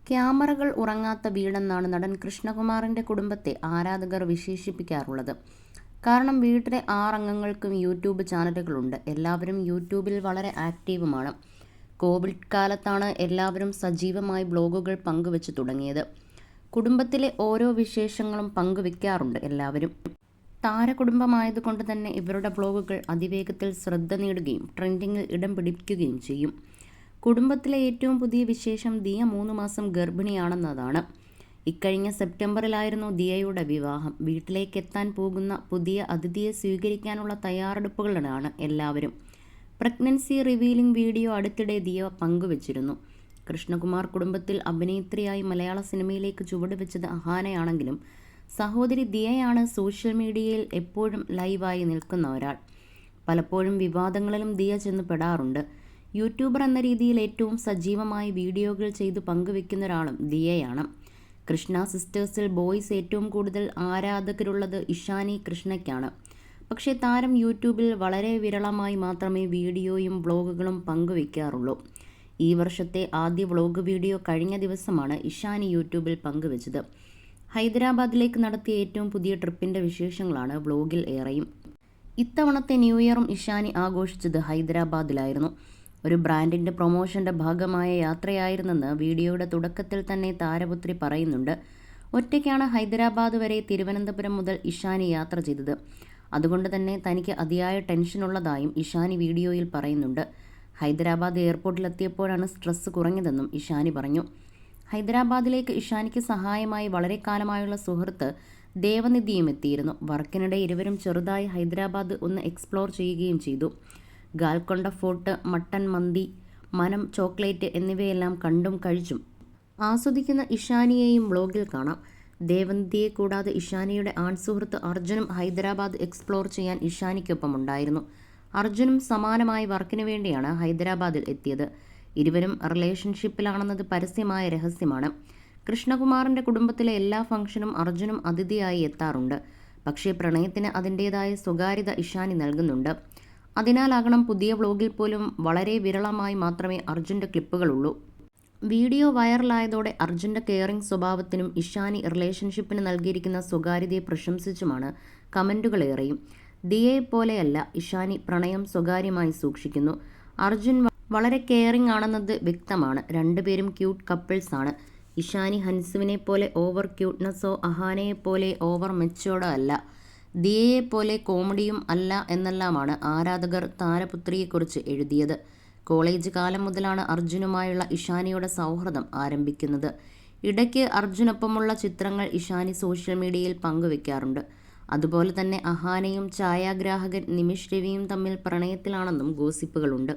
ക്യാമറകൾ ഉറങ്ങാത്ത വീടെന്നാണ് നടൻ കൃഷ്ണകുമാറിൻ്റെ കുടുംബത്തെ ആരാധകർ വിശേഷിപ്പിക്കാറുള്ളത്. കാരണം വീട്ടിലെ 6 അംഗങ്ങൾക്കും യൂട്യൂബ് ചാനലുകളുണ്ട്. എല്ലാവരും യൂട്യൂബിൽ വളരെ ആക്റ്റീവുമാണ്. കോവിഡ് കാലത്താണ് എല്ലാവരും സജീവമായി ബ്ലോഗുകൾ പങ്കുവെച്ച് തുടങ്ങിയത്. കുടുംബത്തിലെ ഓരോ വിശേഷങ്ങളും പങ്കുവെക്കാറുണ്ട് എല്ലാവരും. താരകുടുംബമായതുകൊണ്ട് തന്നെ ഇവരുടെ ബ്ലോഗുകൾ അതിവേഗത്തിൽ ശ്രദ്ധ നേടുകയും ട്രെൻഡിങ്ങിൽ ഇടം പിടിക്കുകയും ചെയ്യും. കുടുംബത്തിലെ ഏറ്റവും പുതിയ വിശേഷം ദിയ 3 മാസം ഗർഭിണിയാണെന്നതാണ്. ഇക്കഴിഞ്ഞ സെപ്റ്റംബറിലായിരുന്നു ദിയയുടെ വിവാഹം. വീട്ടിലേക്കെത്താൻ പോകുന്ന പുതിയ അതിഥിയെ സ്വീകരിക്കാനുള്ള തയ്യാറെടുപ്പുകളിലാണ് എല്ലാവരും. പ്രഗ്നൻസി റിവീലിംഗ് വീഡിയോ അടുത്തിടെ ദിയ പങ്കുവച്ചിരുന്നു. കൃഷ്ണകുമാർ കുടുംബത്തിൽ അഭിനേത്രിയായി മലയാള സിനിമയിലേക്ക് ചുവടുവെച്ചത് അഹാനയാണെങ്കിലും സഹോദരി ദിയയാണ് സോഷ്യൽ മീഡിയയിൽ എപ്പോഴും ലൈവായി നിൽക്കുന്ന ഒരാൾ. പലപ്പോഴും വിവാദങ്ങളിലും ദിയ ചെന്ന് പെടാറുണ്ട്. യൂട്യൂബർ എന്ന രീതിയിൽ ഏറ്റവും സജീവമായി വീഡിയോകൾ ചെയ്ത് പങ്കുവെക്കുന്ന ഒരാളും ദിയയാണ്. കൃഷ്ണ സിസ്റ്റേഴ്സിൽ ബോയ്സ് ഏറ്റവും കൂടുതൽ ആരാധകരുള്ളത് ഇഷാനി കൃഷ്ണയ്ക്കാണ്. പക്ഷേ താരം യൂട്യൂബിൽ വളരെ വിരളമായി മാത്രമേ വീഡിയോയും വ്ളോഗുകളും പങ്കുവെക്കാറുള്ളൂ. ഈ വർഷത്തെ ആദ്യ വ്ളോഗ് വീഡിയോ കഴിഞ്ഞ ദിവസമാണ് ഇഷാനി യൂട്യൂബിൽ പങ്കുവെച്ചത്. ഹൈദരാബാദിലേക്ക് നടത്തിയ ഏറ്റവും പുതിയ ട്രിപ്പിൻ്റെ വിശേഷങ്ങളാണ് വ്ളോഗിൽ ഏറെയും. ഇത്തവണത്തെ ന്യൂ ഇയറും ഇഷാനി ആഘോഷിച്ചത് ഹൈദരാബാദിലായിരുന്നു. ഒരു ബ്രാൻഡിൻ്റെ പ്രൊമോഷൻ്റെ ഭാഗമായ യാത്രയായിരുന്നെന്ന് വീഡിയോയുടെ തുടക്കത്തിൽ തന്നെ താരപുത്രി പറയുന്നുണ്ട്. ഒറ്റയ്ക്കാണ് ഹൈദരാബാദ് വരെ തിരുവനന്തപുരം മുതൽ ഇഷാനി യാത്ര ചെയ്തത്. അതുകൊണ്ട് തന്നെ തനിക്ക് അതിയായ ടെൻഷനുള്ളതായും ഇഷാനി വീഡിയോയിൽ പറയുന്നുണ്ട്. ഹൈദരാബാദ് എയർപോർട്ടിലെത്തിയപ്പോഴാണ് സ്ട്രെസ് കുറഞ്ഞതെന്നും ഇഷാനി പറഞ്ഞു. ഹൈദരാബാദിലേക്ക് ഇഷാനിക്ക് സഹായമായി വളരെ കാലമായുള്ള സുഹൃത്ത് ദേവനിധിയും എത്തിയിരുന്നു. വർക്കിനിടെ ഇരുവരും ചെറുതായി ഹൈദരാബാദ് ഒന്ന് എക്സ്പ്ലോർ ചെയ്യുകയും ചെയ്തു. ഗാൽക്കൊണ്ട ഫോർട്ട്, മട്ടൻ മന്തി, മനം ചോക്ലേറ്റ് എന്നിവയെല്ലാം കണ്ടും കഴിച്ചും ആസ്വദിക്കുന്ന ഇഷാനിയെയും വ്ളോഗിൽ കാണാം. ദേവന്തിയെ കൂടാതെ ഇഷാനിയുടെ ആൺസുഹൃത്ത് അർജുനും ഹൈദരാബാദ് എക്സ്പ്ലോർ ചെയ്യാൻ ഇഷാനിക്കൊപ്പം ഉണ്ടായിരുന്നു. അർജുനും സമാനമായ വർക്കിനു വേണ്ടിയാണ് ഹൈദരാബാദിൽ എത്തിയത്. ഇരുവരും റിലേഷൻഷിപ്പിലാണെന്നത് പരസ്യമായ രഹസ്യമാണ്. കൃഷ്ണകുമാറിൻ്റെ കുടുംബത്തിലെ എല്ലാ ഫംഗ്ഷനും അർജുനും അതിഥിയായി എത്താറുണ്ട്. പക്ഷേ പ്രണയത്തിന് അതിൻ്റേതായ സ്വകാര്യത ഇഷാനി നൽകുന്നുണ്ട്. അതിനാലാകണം പുതിയ വ്ളോഗിൽ പോലും വളരെ വിരളമായി മാത്രമേ അർജുൻ്റെ ക്ലിപ്പുകളുള്ളൂ. വീഡിയോ വൈറലായതോടെ അർജുൻ്റെ കെയറിംഗ് സ്വഭാവത്തിനും ഇഷാനി റിലേഷൻഷിപ്പിന് നൽകിയിരിക്കുന്ന സ്വകാര്യതയെ പ്രശംസിച്ചുമാണ് കമൻറ്റുകളേറെയും. ദിയയെപ്പോലെയല്ല ഇഷാനി പ്രണയം സ്വകാര്യമായി സൂക്ഷിക്കുന്നു. അർജുൻ വളരെ കെയറിംഗ് ആണെന്നത് വ്യക്തമാണ്. രണ്ടുപേരും ക്യൂട്ട് കപ്പിൾസ് ആണ്. ഇഷാനി ഹൻസുവിനെ പോലെ ഓവർ ക്യൂട്ട്നെസ്സോ അഹാനയെപ്പോലെ ഓവർ മെച്ചോർഡോ അല്ല. ദിയയെപ്പോലെ കോമഡിയും അല്ല എന്നെല്ലാമാണ് ആരാധകർ താരപുത്രിയെക്കുറിച്ച് എഴുതിയത്. കോളേജ് കാലം മുതലാണ് അർജുനുമായുള്ള ഇഷാനിയുടെ സൗഹൃദം ആരംഭിക്കുന്നത്. ഇടയ്ക്ക് അർജുനൊപ്പമുള്ള ചിത്രങ്ങൾ ഇഷാനി സോഷ്യൽ മീഡിയയിൽ പങ്കുവെക്കാറുണ്ട്. അതുപോലെ തന്നെ അഹാനയും ഛായാഗ്രാഹകൻ നിമിഷ് രവിയും തമ്മിൽ പ്രണയത്തിലാണെന്നും ഗോസിപ്പുകളുണ്ട്.